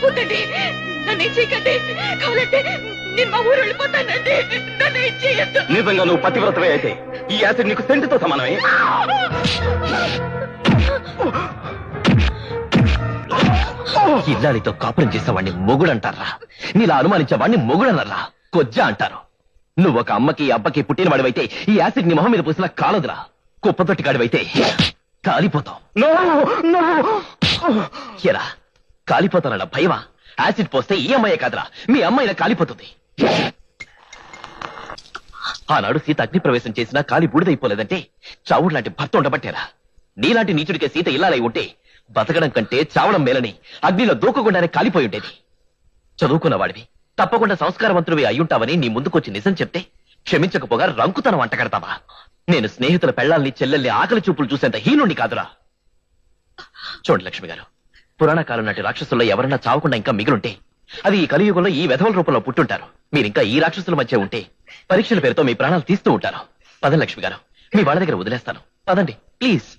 వద్దండి, నన్ను ఏం చేయకండి. కావాలంటే నేను మా ఊరు వెళ్ళిపోతానండి. నన్ను ఏం చేయొద్దు. నిజంగా నువ్వు పతివ్రతవే అయితే ఈ యాసిడ్ నీకు సెంటుతో సమానమే. ఇల్లాలితో కాపురం చేసేవాడిని మొగుడంటారా? నీలా అనుమానించేవాడిని మొగుడనరా? కొజ్జా అంటారు. నువ్వు ఒక అమ్మకి అబ్బకి పుట్టిన వాడివైతే ఈ యాసిడ్ నీ మొహం మీద పూసిన కాలదురా. కుప్పతొట్టి కాడివైతే కాలిపోతావు. ఎరా కాలిపోతానన్న భయమా? యాసిడ్ పోస్తే ఈ అమ్మాయే కాదురా, మీ అమ్మాయినా కాలిపోతుంది. ఆనాడు సీత అగ్ని ప్రవేశం చేసినా కాలి బూడిదైపోలేదంటే చావుడు లాంటి భర్త ఉండబట్టేరా. నీలాంటి నీచుడికే సీత ఇల్లాలై ఉంటే బతకడం కంటే చావడం మేలని అగ్నిలో దూకకుండానే కాలిపోయి ఉండేది. చదువుకున్నవాడివి, తప్పకుండా సంస్కారవంతుడివి అయ్యుంటావని నీ ముందుకొచ్చి నిజం చెప్తే క్షమించకపోగా రంకుతనం అంటగడతావా? నేను స్నేహితుల పెళ్లాల్ని చెల్లెల్ని ఆకలి చూపులు చూసేంత హీనుండి కాదురా. చూడండి లక్ష్మి గారు, పురాణ కాలం నాటి రాక్షసుల్లో ఎవరన్నా చావకుండా ఇంకా మిగిలుంటే అది ఈ కలియుగంలో ఈ వెధవల రూపంలో పుట్టుంటారు. మీరింకా ఈ రాక్షసుల మధ్య ఉంటే పరీక్షల పేరుతో మీ ప్రాణాలు తీస్తూ ఉంటారు. పదండి లక్ష్మి గారు, మీ వాళ్ళ దగ్గర వదిలేస్తాను. పదండి ప్లీజ్.